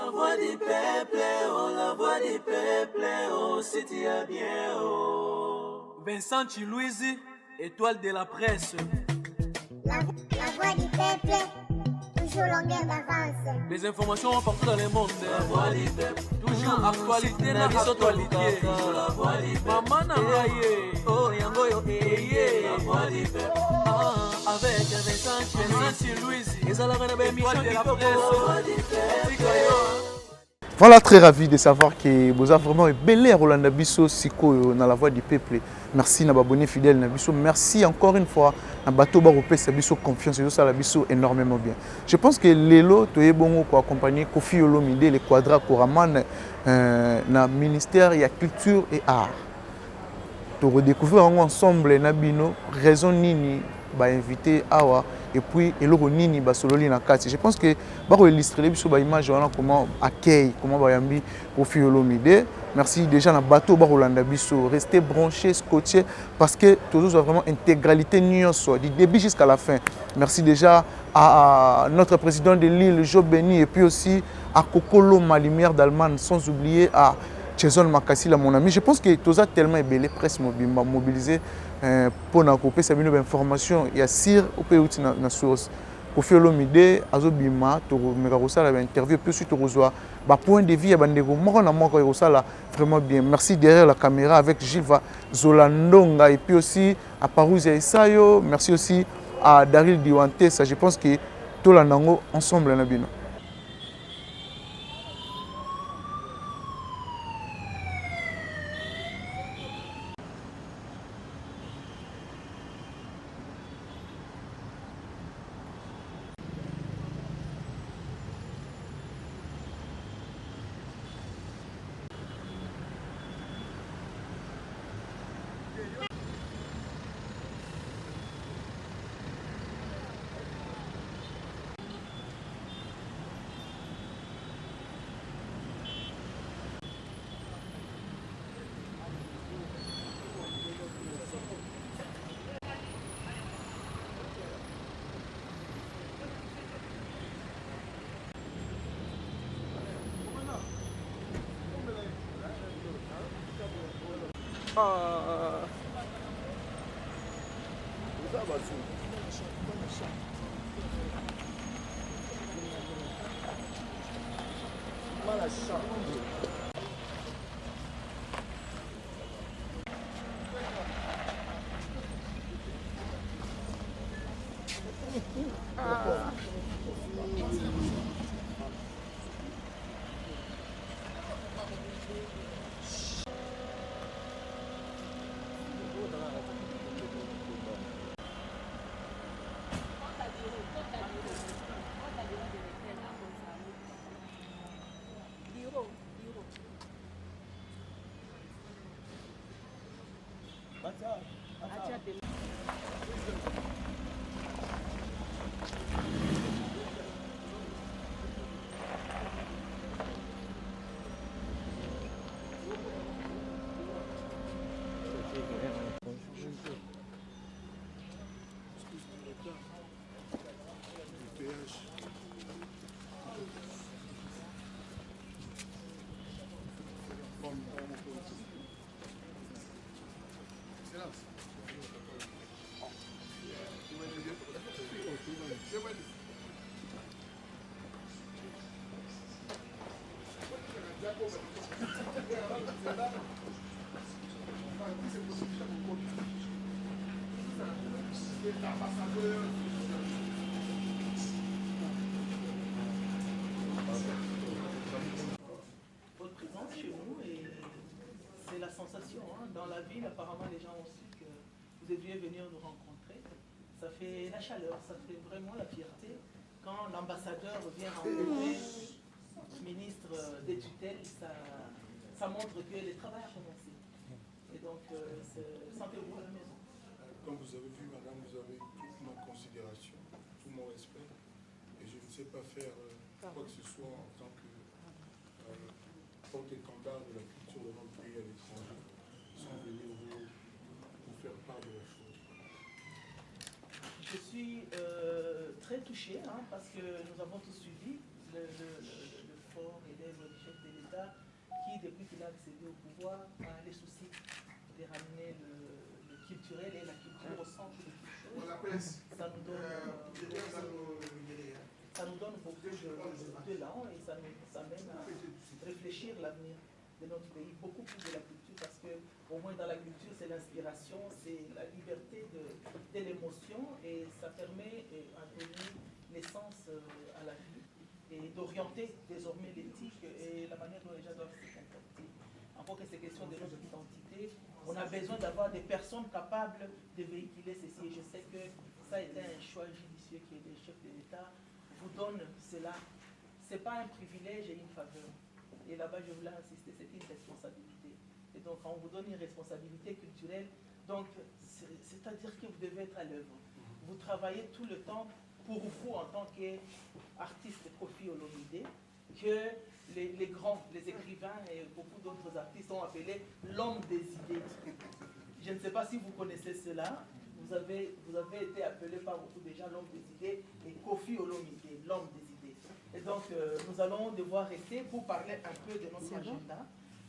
La voix du peuple, oh, la voix du peuple, oh, si tu as bien, oh. Vincent Chilouise, étoile de la presse. La voix du peuple, toujours longueur d'avance. Les informations partout dans le monde. La voix du peuple, toujours actualité na actualité. La voix du peuple, maman Nangaye, oh yango yo la voix du peuple. Avec Vincent Chilouise, ils ont la émission de la presse. Voilà, très ravi de savoir que vous avez vraiment belé Rolanda Bisso Siko dans la voix du peuple. Merci à abonnés fidèles Nabisso. Merci encore une fois à Bato Baropé Sabisso confiance et ça la Bisso énormément bien. Je pense que Lelo Toye Bongo pour accompagner Kofi Olomide les quadras Koraman na ministère de la culture et art. Pour redécouvrir ensemble Nabino raison nini ba invité Awa et puis eloko nini ba sololi na kati. Je pense que ba ko illustrer biso ba image wana comment accueil comment ba yambi Kofi Olomide. Merci déjà na bateau ba Rolanda biso restez branchés scotchés parce que toujours vraiment intégralité nyonso du début jusqu'à la fin. Merci déjà à notre président de l'île Job Beni et puis aussi à Kokolo Malimière d'Allemagne sans oublier à Jason Makassi, mon ami. Je pense que tout ça tellement ébélé, presse mobilisée pour nous couper ces informations. Il y a Sir, au pays où na source. Kofi Olomide, Azobima, Megarosa, l'interview, puis suite au point de vue, vraiment bien. Merci derrière la caméra avec Gilva Zolandonga et puis aussi à Parousia Isayo. Merci aussi à Daryl Diwante. Je pense que tout l'anango ensemble, Nabino. Votre présence chez nous et c'est la sensation. Hein. Dans la ville, apparemment, les gens ont su que vous deviez venir nous rencontrer. Ça fait la chaleur, ça fait vraiment la fierté. Quand l'ambassadeur vient rencontrer le ministre des tutelles, ça montre que le travail a commencé. Et donc, sentez-vous à la maison. Comme vous avez vu, madame, vous avez toute ma considération, tout mon respect. Et je ne sais pas faire quoi que ce soit en tant que porte-étendard de la culture de notre pays à l'étranger, sans venir vous faire part de la chose. Je suis très touché parce que nous avons tous suivi le fort et depuis qu'il a accédé au pouvoir, a les soucis de ramener le culturel et la culture au centre de toute chose. Ça nous donne beaucoup d'élan et ça nous amène à réfléchir l'avenir de notre pays, beaucoup plus de la culture, parce que au moins dans la culture, c'est l'inspiration, c'est la liberté de l'émotion, et ça permet à donner l'essence à la vie et d'orienter désormais l'éthique et la manière dont les gens doivent se comporter. Encore que c'est question de notre identité, on a besoin d'avoir des personnes capables de véhiculer ceci, et je sais que ça a été un choix judicieux qui est des chefs de l'État vous donne cela. Ce n'est pas un privilège et une faveur. Et là-bas, je voulais insister, c'est une responsabilité. Et donc, quand on vous donne une responsabilité culturelle, donc c'est-à-dire que vous devez être à l'œuvre. Vous travaillez tout le temps pour vous en tant qu'artiste Koffi Olomide, que les grands, les écrivains et beaucoup d'autres artistes ont appelé l'homme des idées. Je ne sais pas si vous connaissez cela. Vous avez été appelé par beaucoup de gens l'homme des idées et Koffi Olomide, l'homme des idées. Et donc, nous allons devoir rester pour parler un peu de notre agenda.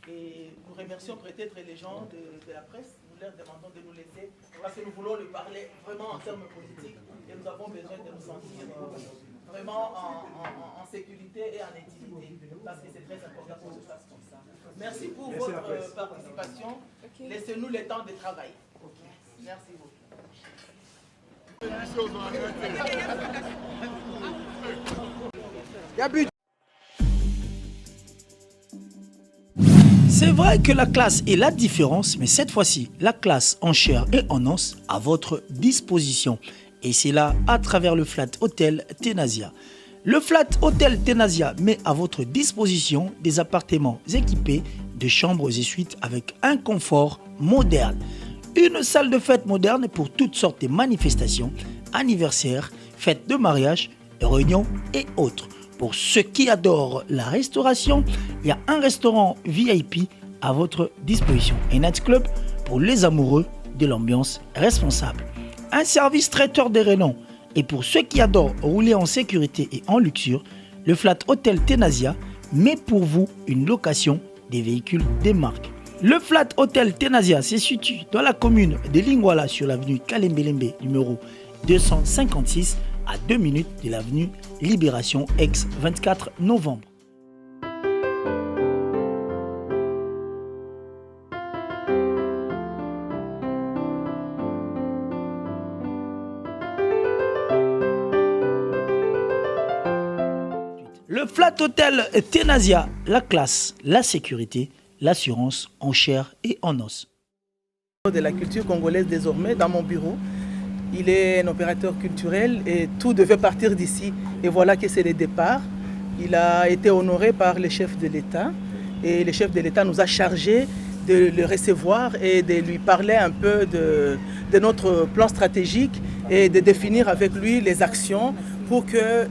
Et nous remercions peut-être les gens de la presse. Nous leur demandons de nous laisser, parce que nous voulons le parler vraiment en termes politiques. Et nous avons besoin de nous sentir vraiment en sécurité et en intimité. Parce que c'est très important qu'on se fasse comme ça. Merci pour votre participation. Laissez-nous le temps de travail. Merci beaucoup. C'est vrai que la classe est la différence, mais cette fois-ci, la classe en chair et en os à votre disposition. Et c'est là à travers le Flat Hotel Tenasia. Le Flat Hotel Tenasia met à votre disposition des appartements équipés de chambres et suites avec un confort moderne. Une salle de fête moderne pour toutes sortes de manifestations, anniversaires, fêtes de mariage, réunions et autres. Pour ceux qui adorent la restauration, il y a un restaurant VIP à votre disposition. Un nightclub pour les amoureux de l'ambiance responsable. Un service traiteur de renom. Et pour ceux qui adorent rouler en sécurité et en luxure, le Flat Hotel Tenasia met pour vous une location des véhicules des marques. Le Flat Hotel Tenasia se situe dans la commune de Lingwala sur l'avenue Kalembelembe numéro 256 à 2 minutes de l'avenue Libération ex-24 novembre. Le Flat Hotel Tenasia, la classe, la sécurité, l'assurance en chair et en os. De la culture congolaise désormais dans mon bureau. Il est un opérateur culturel et tout devait partir d'ici. Et voilà que c'est le départ. Il a été honoré par le chef de l'État et le chef de l'État nous a chargé de le recevoir et de lui parler un peu de notre plan stratégique et de définir avec lui les actions pour que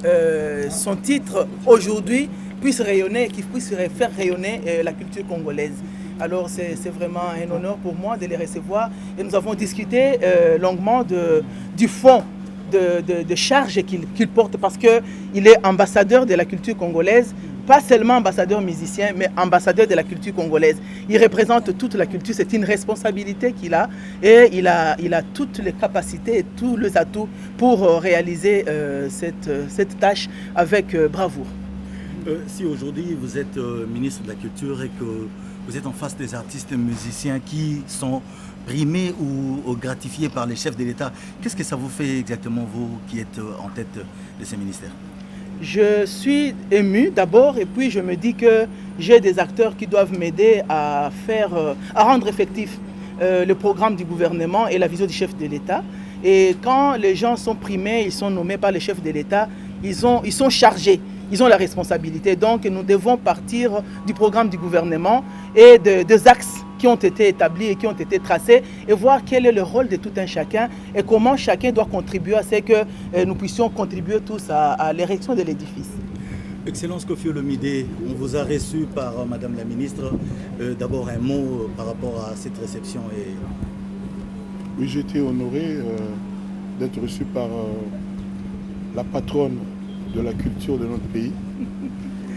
son titre aujourd'hui puisse rayonner, qu'il puisse faire rayonner la culture congolaise. Alors c'est vraiment un honneur pour moi de les recevoir et nous avons discuté longuement du fond de charge qu'il porte parce qu'il est ambassadeur de la culture congolaise, pas seulement ambassadeur musicien, mais ambassadeur de la culture congolaise. Il représente toute la culture, c'est une responsabilité qu'il a et il a toutes les capacités et tous les atouts pour réaliser cette tâche avec bravoure. Si aujourd'hui vous êtes ministre de la Culture et que vous êtes en face des artistes et musiciens qui sont primés ou gratifiés par les chefs de l'État, qu'est-ce que ça vous fait exactement, vous qui êtes en tête de ces ministères? Je suis ému d'abord et puis je me dis que j'ai des acteurs qui doivent m'aider à rendre effectif le programme du gouvernement et la vision du chef de l'État. Et quand les gens sont primés, ils sont nommés par les chefs de l'État, ils sont chargés. Ils ont la responsabilité. Donc nous devons partir du programme du gouvernement et des axes qui ont été établis et qui ont été tracés et voir quel est le rôle de tout un chacun et comment chacun doit contribuer à ce que nous puissions contribuer tous à l'érection de l'édifice. Excellence Koffi Olomide, on vous a reçu par Madame la Ministre. D'abord un mot par rapport à cette réception. Oui, j'ai été honoré d'être reçu par la patronne de la culture de notre pays,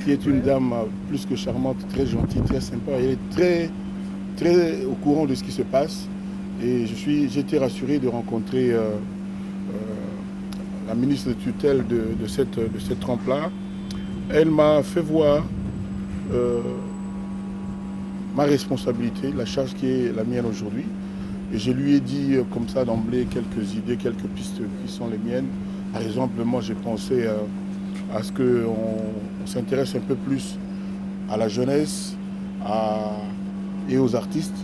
qui est une dame plus que charmante, très gentille, très sympa. Elle est très, très au courant de ce qui se passe. Et j'ai été rassuré de rencontrer la ministre de tutelle de cette trempe-là. Elle m'a fait voir ma responsabilité, la charge qui est la mienne aujourd'hui. Et je lui ai dit comme ça d'emblée quelques idées, quelques pistes qui sont les miennes. Par exemple, moi j'ai pensé à ce qu'on s'intéresse un peu plus à la jeunesse et aux artistes.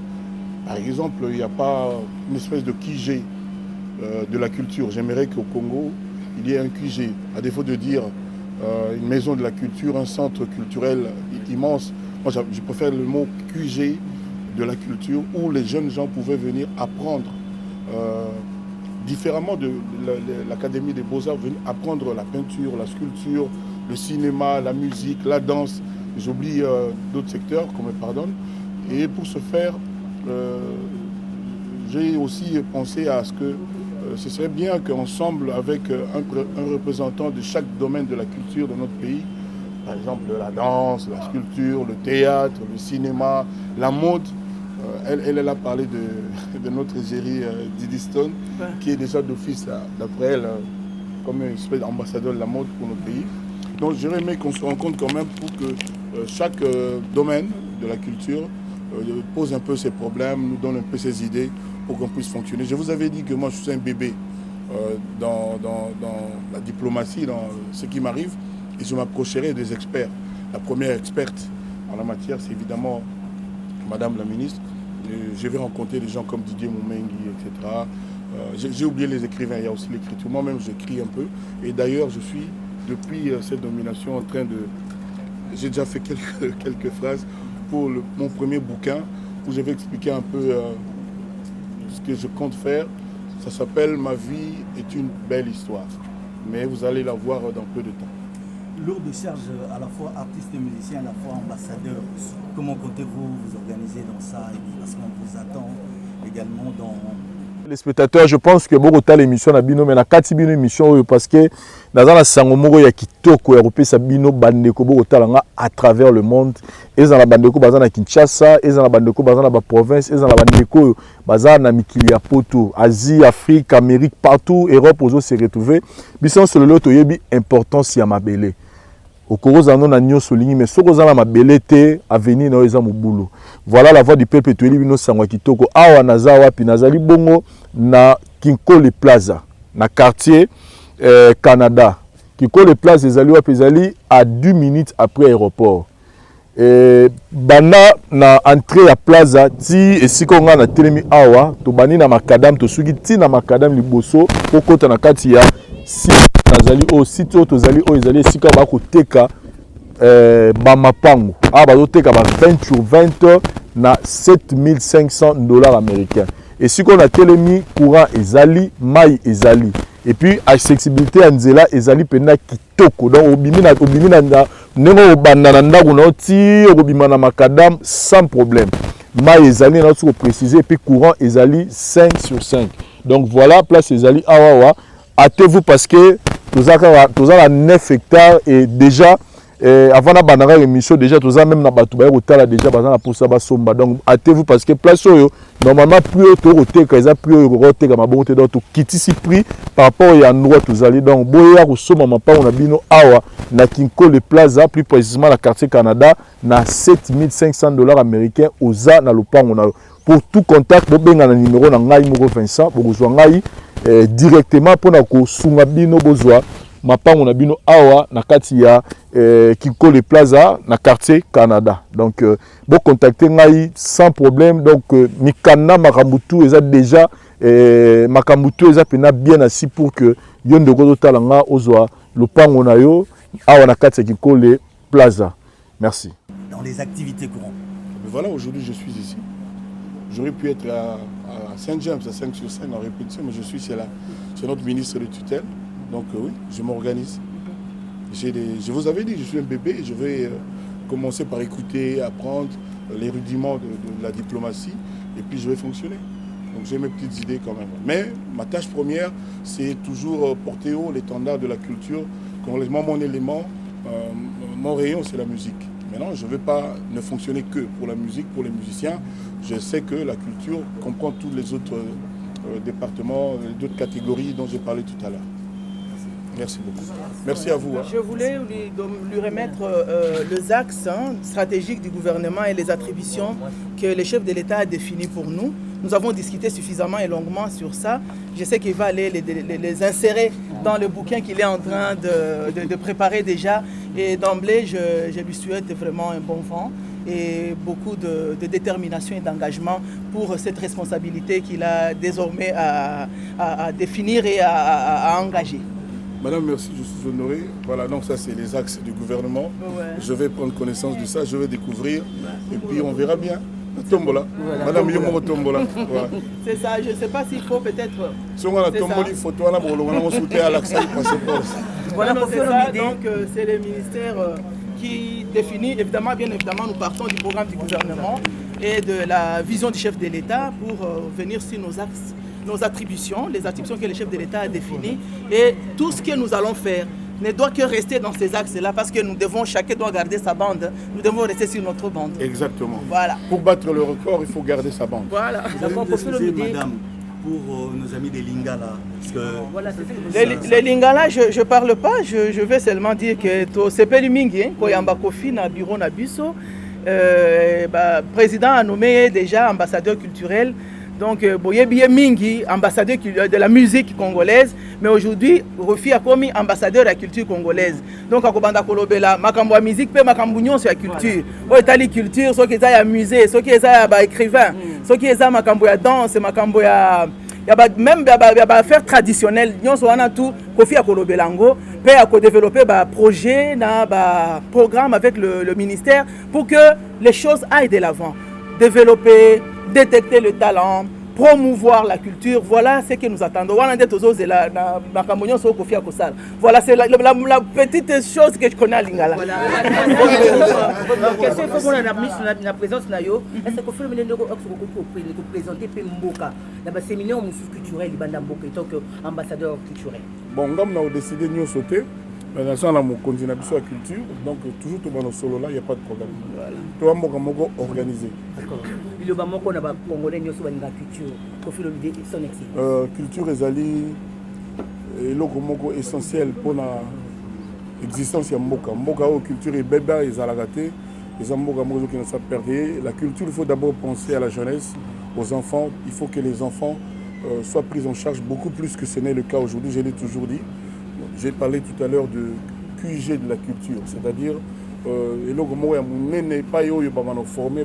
Par exemple, il n'y a pas une espèce de QG de la culture. J'aimerais qu'au Congo, il y ait un QG, à défaut de dire une maison de la culture, un centre culturel immense. Moi, je préfère le mot QG de la culture, où les jeunes gens pouvaient venir apprendre différemment de l'Académie des Beaux-Arts, venir apprendre la peinture, la sculpture, le cinéma, la musique, la danse. J'oublie d'autres secteurs, qu'on me pardonne. Et pour ce faire, j'ai aussi pensé à ce que ce serait bien qu'ensemble, avec un représentant de chaque domaine de la culture de notre pays, par exemple la danse, la sculpture, le théâtre, le cinéma, la mode, elle a parlé de notre égérie Didi Stone, qui est déjà d'office, d'après elle, comme une espèce d'ambassadeur de la mode pour notre pays. Donc j'aurais aimé qu'on se rencontre quand même pour que chaque domaine de la culture pose un peu ses problèmes, nous donne un peu ses idées pour qu'on puisse fonctionner. Je vous avais dit que moi je suis un bébé dans la diplomatie, dans ce qui m'arrive, et je m'approcherai des experts. La première experte en la matière, c'est évidemment Madame la ministre. Je vais rencontrer des gens comme Didier Moumengi, etc. J'ai oublié les écrivains, il y a aussi l'écriture. Moi-même, j'écris un peu. Et d'ailleurs, je suis, depuis cette nomination, en train de... J'ai déjà fait quelques phrases pour mon premier bouquin, où je vais expliquer un peu ce que je compte faire. Ça s'appelle « Ma vie est une belle histoire ». Mais vous allez la voir dans peu de temps. Lourde charge, à la fois artiste et musicien, à la fois ambassadeur. Comment comptez-vous vous organiser dans ça? Parce qu'on vous attend également dans... Les spectateurs, je pense que beaucoup de l'émission na bino mais na kati bino émission parce que dans la sangomoro ya kitoko européen sa bino bandeko beaucoup talanga à travers le monde et dans la bandeko bazana Kinshasa et dans la bandeko bazana ba province et dans la bandeko bazana mikili ya poto Asie, Afrique, Amérique, partout Europe ozo se retrouver biso sur le lot yebi importance ya mabele okoro zano na nyo solingi mais soko zana mabele te avenir na eza mobulu. Voilà la voix du peuple toeli bino sangwa kitoko awa nazawa pi nazali bongo na Kinkole Plaza na quartier Canada. Kinkole Plaza ezali wa pezali à 2 minutes après aéroport. Bana na entrée ya plaza ti esiko nga na telemi awa to bani na makadam to suki ti na makadam liboso okota na kati ya si nazali o site to zali o ezali esika ba ko teka ba mapango a ba zo teka ba 20 sur 20 na $7,500 américains. Et si on a telemi courant ezali mai ezali et puis accessibilité à nzela ezali pena kitoko donc obimina nengo obanda na ndako na ti obima na makadam sans problème. Mai ezali na tout préciser et puis courant ezali 5 sur 5. Donc voilà place ezali awawa. Hâtez-vous parce que tous à 9 hectares et déjà avant la banara émission déjà tous même na batu ba hôtel déjà bazana pour ça ba somba donc hâtez-vous parce que place oyo normalement plus haut côté ka za plus haut côté ka mabonte donc kiti si prix par rapport à endroit tous allez donc boya ko soma mapa on a bino awa na Kinkole Plaza plus précisément la quartier Canada na $7,500 américains oza na lopango na pour tout contact bo benga na numéro na ngai moko Vincent bozwa ngai directement pour na ko sunga bino bozwa mapango na bino awa na kati ya Kinkole Plaza na quartier Canada. Donc bon contacter ngai sans problème donc mikana makambutu eza déjà makambutu eza pena bien assis pour que yondo goto talanga ozwa lopango na yo awa na kati ya Kinkole Plaza. Merci. Dans les activités courantes. Mais voilà, aujourd'hui je suis ici. J'aurais pu être à Saint-James, à 5 sur 5 en répétition, mais je suis chez notre ministre de tutelle. Donc oui, je m'organise. Je vous avais dit, je suis un bébé, je vais commencer par écouter, apprendre les rudiments de la diplomatie, et puis je vais fonctionner. Donc j'ai mes petites idées quand même. Mais ma tâche première, c'est toujours porter haut l'étendard de la culture, complètement mon élément, mon rayon, c'est la musique. Maintenant, je ne veux pas ne fonctionner que pour la musique, pour les musiciens. Je sais que la culture comprend tous les autres départements, d'autres catégories dont j'ai parlé tout à l'heure. Merci beaucoup. Merci à vous. Je voulais lui remettre les axes stratégiques du gouvernement et les attributions que le chef de l'État a définies pour nous. Nous avons discuté suffisamment et longuement sur ça. Je sais qu'il va aller les insérer dans le bouquin qu'il est en train de préparer déjà. Et d'emblée, je lui souhaite vraiment un bon vent et beaucoup de détermination et d'engagement pour cette responsabilité qu'il a désormais à définir et à engager. Madame, merci, je suis honoré. Voilà, donc ça c'est les axes du gouvernement. Ouais. Je vais prendre connaissance de ça, je vais découvrir et puis on verra bien. Tombola. Voilà, Madame Yomo Tombola. Voilà. C'est ça, je ne sais pas s'il faut peut-être... Si on a la tomboli photo, on a sauté à l'accès du passeport. Voilà, c'est ça, donc c'est le ministère qui définit, évidemment, bien évidemment, nous partons du programme du gouvernement et de la vision du chef de l'État pour venir sur nos axes, nos attributions, les attributions que le chef de l'État a définies et tout ce que nous allons faire ne doit que rester dans ces axes-là parce que nous devons, chacun doit garder sa bande, nous devons rester sur notre bande. Exactement. Voilà. Pour battre le record, il faut garder sa bande. Voilà. D'abord, madame, pour nos amis des Lingala. Parce que voilà, les Lingala, je ne parle pas, je vais seulement dire que c'est pas le mingi, quand il y a un Kofi dans le bureau Nabiso, président a nommé déjà ambassadeur culturel. Donc, Boyebiye Mingi, ambassadeur de la musique congolaise, mais aujourd'hui, Rofi a commis ambassadeur de la culture congolaise. Donc, à Kobanda Kolobela, Makambo musique, mais Makambo sur la culture. Au Italie culture, ceux qui sont à musée, ceux qui sont à écrivain, ceux qui sont à Makambo à danse, Makambo à même affaires traditionnelles, nous sommes tout Kofi à Kolobelango, puis à développer un projet, un programme avec le ministère pour que les choses aillent de l'avant. Développer, détecter le talent, promouvoir la culture, voilà ce que nous attendons. Voilà, c'est la petite chose que je connais à Lingala. Qu'est-ce qu'il faut la présence est-ce qu'il faut présenter Mboka dans le séminaire culturel en tant qu'ambassadeur culturel? Bon, nous avons décidé de nous sauter. Nous avons continué à la culture, donc toujours tout le solo là, il n'y a pas de problème. Tout le monde est organisé. D'accord. Il y a beaucoup de Congolais qui ont la culture. Culture est essentielle pour l'existence de Mboka. Mboka, culture est bébé, ils ont raté. Les Mboka qui ne sont pas perdus. La culture, il faut d'abord penser à la jeunesse, aux enfants. Il faut que les enfants soient pris en charge beaucoup plus que ce n'est le cas aujourd'hui, je l'ai toujours dit. J'ai parlé tout à l'heure de QG de la culture, c'est-à-dire formé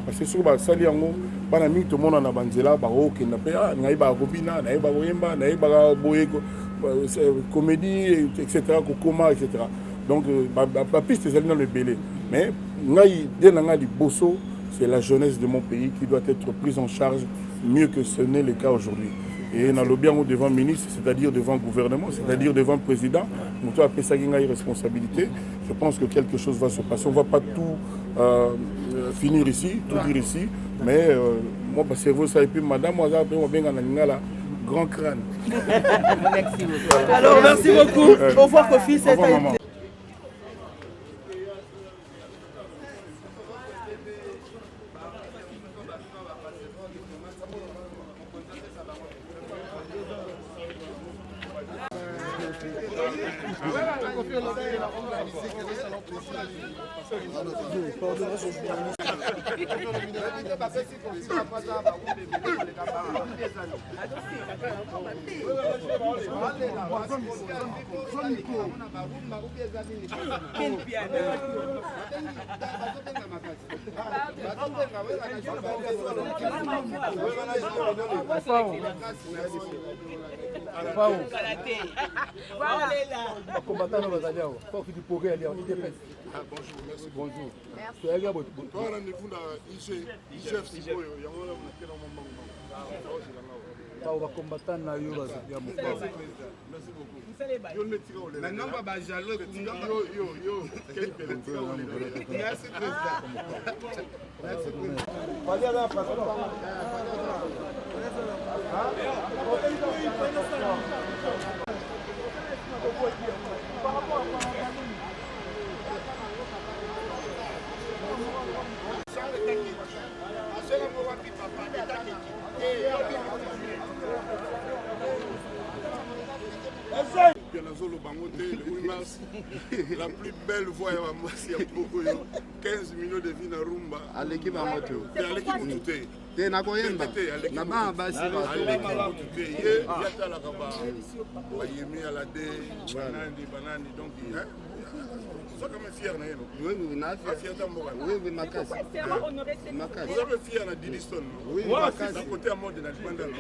parce que sur basali yango bana mingi to mona na banzela ba o ke na pe ngai ba robina na ba boyemba na ba boye comédie etc. kokoma etc. Donc ba piste c'est dans le belé mais ngai dès nga di bosso c'est la jeunesse de mon pays qui doit être prise en charge mieux que ce n'est le cas aujourd'hui. Et dans le bien devant le ministre, c'est-à-dire devant le gouvernement, c'est-à-dire devant le président, nous avons appelé ça une responsabilité. Je pense que quelque chose va se passer. On ne va pas tout finir ici, tout dire ici, mais moi, parce que vous savez, puis madame, moi, j'ai un grand crâne. Merci beaucoup. Alors, merci beaucoup. Au revoir, Kofi. Bonjour. Toi, rendez-vous dans IGF, Pas au combattant na yo merci beaucoup. Yo le tira au lait. Maintenant on va jaloux yo quel président. Merci président. Merci président. Pas là pas. La plus belle voix, c'est 15 minutes de vie dans Rumba. À l'équipe à moto. À l'équipe à moto. T'es na koyemba. Na ba basi ba. Banani donc vous êtes quand même fier, non? Oui, oui, on a fier. Oui, oui, Makassi. Makassi. Vous êtes fier de Didiston, non? Oui, Makassi. À côté à mode de Nadimanda, non?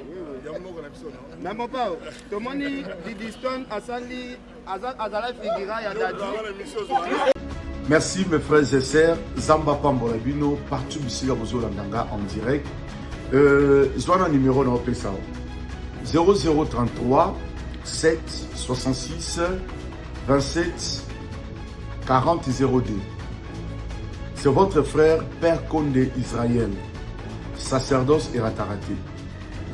Il y a un mot qu'on a besoin, non? Mais mon papa, tout le monde Didiston, Asali, Azala Figuera, Yadadi. Merci mes frères et sœurs, Zamba Pambola Bino, partout ici à Bozolandanga en direct. Zwana numéro dans le 0033 7 66 27 40 02. C'est votre frère Père Condé Israël, sacerdoce et rataraté.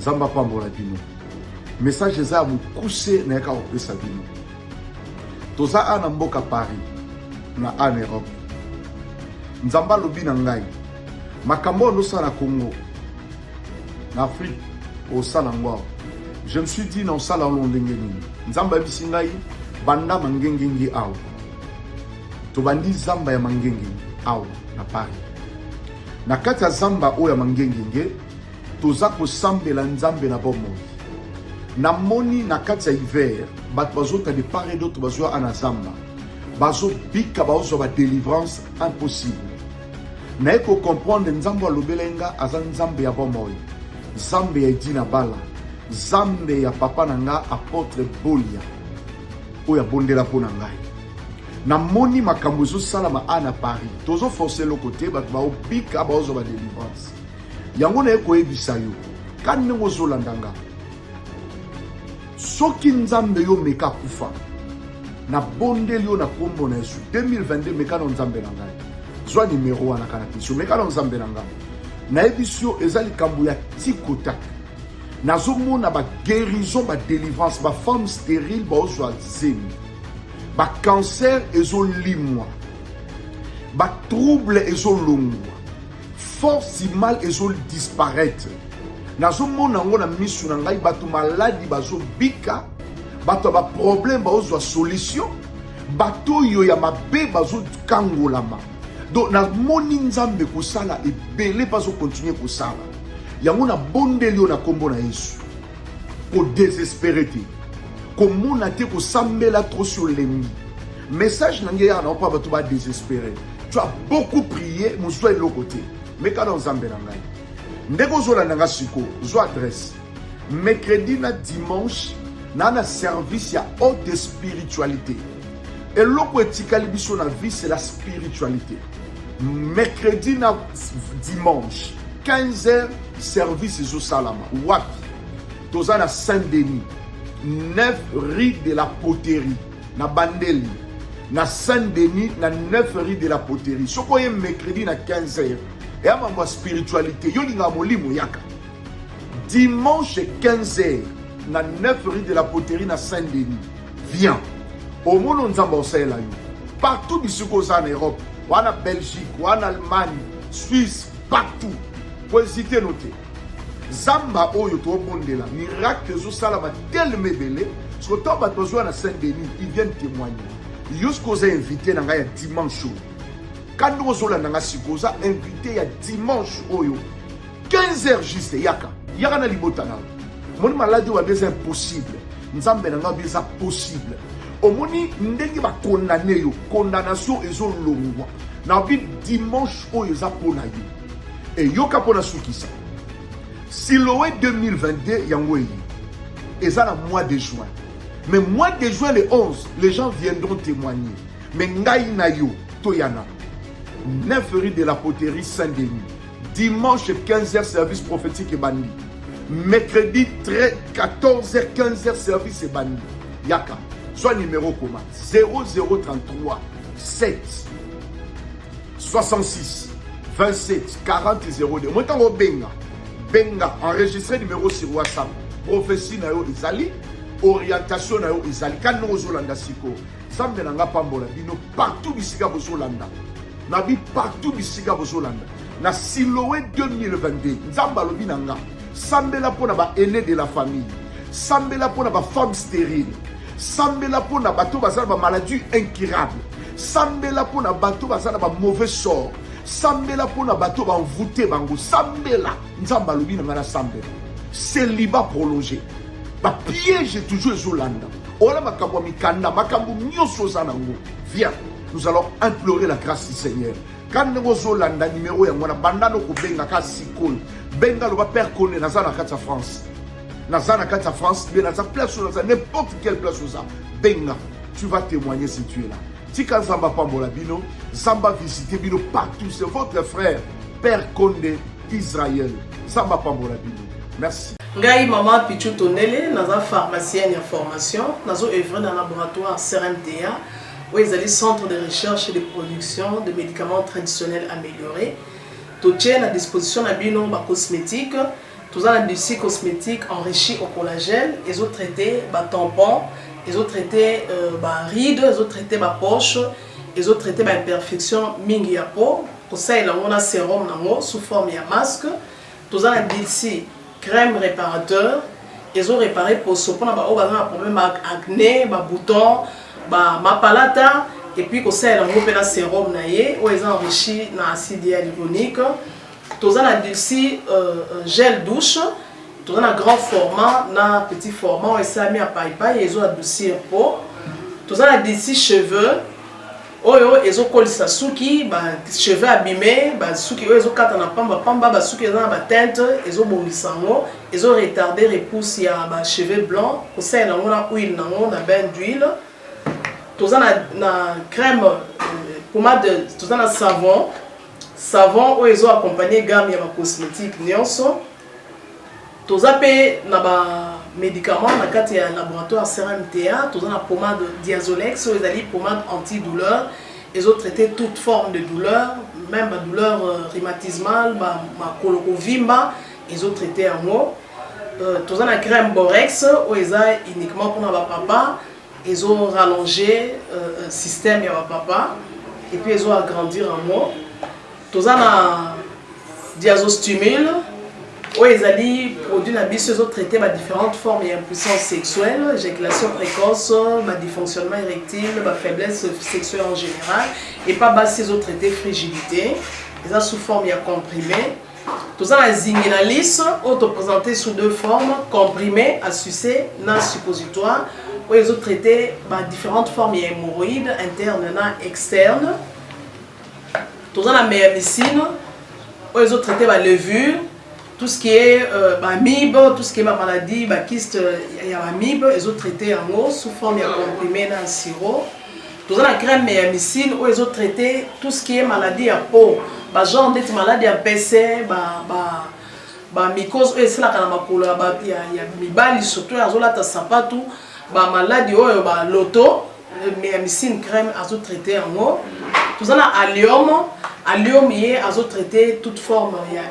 Zamba Pambola Bino. Message za vous coucher na ka opesa bino. Toza ana mboka Paris na en Europe. Nzamba lobi na ngai. Makambo no sala Congo. En Afrique au Salangwa. Je me suis dit non sala londengeni. Nzamba bisingai banda mangengengi aw. To bandi zamba ya mangengengi aw na Paris. Na kata zamba o ya mangengengi toza ko sambela nzambe na bomo. Na moni na kati ya hiver bat bazota de part et d'autre bazo ana zamba bazo bika bazo ba délivrance impossible na eko comprendre nzambo lobelenga aza nzambe ya bomoy nzambe ya dina bala nzambe ya papa nanga apôtre Bolia oya bondela pona ngai na moni makambo zo salama ana Paris tozo forcer le côté bat ba bika bazo ba délivrance yango na eko ebisa yo kan ngo zo landanga soki nzambe yo meka kufa na bondeli yo na kombo na Yesu 2022 meka na nzambe na ngai zwa numéro wana kana pisio meka na nzambe na ngai na ebisio ezali kambu ya tikota nazomona ba guérison ba délivrance ba femme stérile ba ozwa zemi ba cancer ezolimwa ba trouble ezolongwa force mal ezol disparaître. Nazomona ngo na misu na ngai bato maladi bazo bika bato ba problème bazo solution bato yo ya mabe bazo kangolama donc na moni nzambe ko sala ebele bazo continuer ko sala yango na bondeli yo na kombo na Yesu ko désespérité ko mona te ko sambela trop sur l'ennemi message na ngai na pa bato ba désespérer tu as beaucoup prié mon soit de l'autre côté mais quand nzambe na ngai ndeko zola nanga siko zo adresse mercredi na dimanche na service ya haute spiritualité et loko etikali biso na vie c'est la spiritualité mercredi na dimanche 15h service zo salama wapi toza na Saint-Denis 9 rue de la Poterie na Bandeli na Saint-Denis na 9 rue de la Poterie soko ye mercredi na 15h et à ma spiritualité, yo linga molimo yaka. Dimanche 15h, na 9 rue de la Poterie na Saint-Denis. Viens. Au monde nzamba osela yo. Partout bisiko en Europe, ou en Belgique, ou en Allemagne, Suisse, partout. Pour hésiter noter. Zamba oyo to bondela, miracle zo sala ba tellement belé, ce que toi ba besoin na Saint-Denis, ils viennent témoigner. Jusqu'aux invités na nga dimanche. Quand nous sommes invité à dimanche, 15h juste, yaka na libotana. Mon maladie est impossible. Nous avons possible. Au moni ndenge ba condamné yo, condamnation ezo longwa. Na bi dimanche o eza pona yo. Et yo kapona sukisa. Siloé 2022 yango yi. Eza na mois de juin. Mais mois de juin le 11, les gens viendront témoigner. Mais ngai na yo toyana 9 rue de la Poterie Saint-Denis. Dimanche 15h service prophétique et bandi. Mercredi 14h 15h service et bandi. Yaka. Soit numéro commun 0033 7 66 27 40 02. Moi tango benga enregistré numéro sur WhatsApp. Prophétie na yo izali, orientation na yo izali. Quand nous zolanda siko, zambe nanga pambola bino partout bisika bozolanda. Na bi partout bisika bozolanda. Na Siloé 2022, nzamba lobi nanga. Sambela pona ba aîné de la famille. Sambela pona ba femme stérile. sambela mpona bato bazala bamaladie incurable, sambela mpona bato bazala bamauvais sort, sambela mpona bato banvoute bango, sambela nzambe alobi na ngai na sambela célibat prolongé bapiège toujours ezolanda ola makambo ya mikanda makambo nyonso oza nango. Viens, nous allons implorer la grâce du Seigneur. Quand nous ozolanda numéro yango na bandano kobenga ka sikoyo benga loba père Kone naza na kati ya France, naza na kati ya France, mais naza place naza n'importe quelle place oza benga, tu vas témoigner si tu es là. Tika Zamba pambola bino, Zamba visiter bino partout, c'est votre frère père Kone Israël. Zamba pambola bino. Merci. Ngai maman Pichu Tonele, naza pharmacienne en formation, nazo œuvre dans le laboratoire CRMTA, où ils allaient centre de recherche et de production de médicaments traditionnels améliorés. Tout est à disposition de bino ba cosmétique, tout ça des cosmétiques enrichis au collagène, ils ont traité ba tampon, ils ont traité ba rides, ils ont traité ba poche, ils ont traité ba imperfection mingi ya peau. Pour ça il a sérum nango sous forme de masque. Tout ça d'ici crème réparateur, ils ont réparé pour ce qu'on a un problème avec acné, bouton, mapalata, et puis qu'on sait un sérum naïe, où ils ont enrichi dans l'acide hyaluronique. Tous un adouci gel douche, tous un grand format, un petit format, et ça mis à paille, ils ont adouci un pot. Tous un adouci cheveux. Oyo ezo kolisa suki ba cheveux abîmés ba suki oyo ezo kata na pamba ba suki eza na ba teinte ezo bongisa ngo ezo retarder repousse ya ba cheveux blancs osala nango na huile nango na bain d'huile toza na crème pommade toza na savon oyo ezo accompagner gamme ya ba cosmétique nyonso toza pe na ba médicaments na kati ya laboratoire CRMTA, tous na pommade Diazolex, ils allaient pommade antidouleur, ils ont traité toute forme de douleur, même la douleur rhumatismale, ma colokovimba, ils ont traité en haut. Tous na crème Borex, où ils ont uniquement pour notre papa, ils ont rallongé le système de papa, et puis ils ont agrandi en haut. Tous na Diazostimule, où ils allaient produire ils ont traité différentes formes d'impuissance sexuelle, éjaculation précoce, dysfonctionnement érectile, faiblesse sexuelle en général, et pas bas ils ont traité frigidité, ils ont sous forme comprimé. Tout ça, la Zinginalis, présenté sous deux formes, comprimé à sucer, na suppositoire, où ils ont traité différentes formes d'hémorroïdes internes et externes. Tout ça, la méamycine, où ils ont traité la levure. Tout ce qui est amibe, tout ce qui est maladie, kyste, il y a amibe, ils ont traité en eau sous forme de comprimé dans le sirop. Tout ça, la crème méamycine, où ils ont traité tout ce qui est maladie à peau. Genre des maladies à PC, mycose, c'est là qu'il y a mibali, surtout, ils ont là, tout, maladie, l'auto, méamycine, crème, ils ont traité en eau. Tout ça, la allium. Allium, ils ont traité toute forme, il y a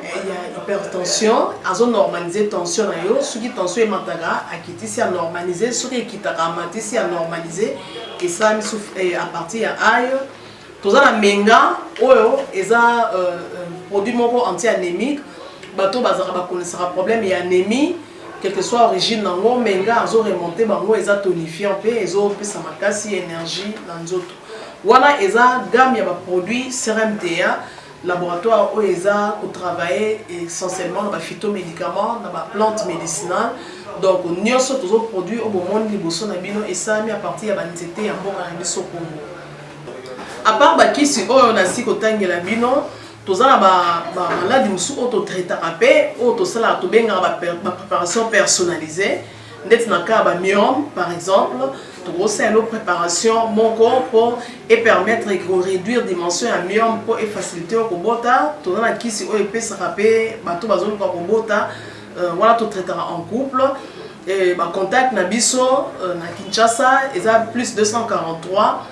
hypertension, ils ont normalisé tension, ceux qui tension est mataga, qui est normalisé, ceux qui est ramati, à normalisé, et ça à partir de aïe. Tout ça, la menga, ils ont produit anti-anémique, bateau bazara connaissera problème et anémie, quelle que soit l'origine nango, menga, ils ont remonté, ils ont tonifié un peu, ils ont plus samakasi énergie dans les autres. Voilà, ils ont gamme de produits CRMTA, laboratoire où ils ont travaillé essentiellement dans les phytomédicaments, dans les plantes médicinales. Donc, nous avons tous les produits au moment de l'Ibosso et ça a mis à partir de l'anxiété et à bon Congo. À part qui si on a si côté la bino, tous les maladies qui sont autotraités, tous les préparation personnalisée. Dans le cas de myome, par exemple, c'est une préparation mon corps et permettre de réduire la dimension de myome pour faciliter le robota. Tout le monde qui s'est peut se rappeler, tout le monde voilà tout traitera en couple. Et contact Nabiso, na Kinshasa, ils ont plus 243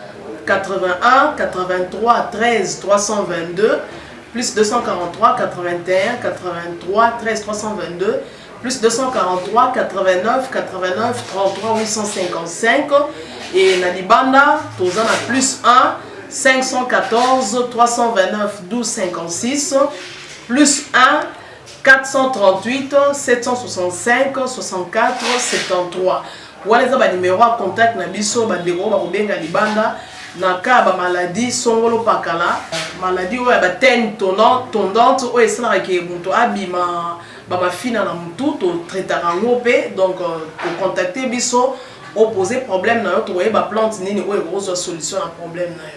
81 83 13 322 plus 243 81 83 13 322 plus 243 89 89 33 855 et Nalibanda, tous en a plus 1 514 329 12 56 plus 1 438 765 64 73. wana eza ba numéro ya contact na biso bandeko bakobenga libanda na ka ba maladie songolo pakala maladie oyo ba tene tondante oyo esalaka ke moto abima ba mafina na mutu to traitaka yango mpe donc kocontacte biso opposer problème na yo tokoyeba plante nini oyo ekozwa solution na problème na yo.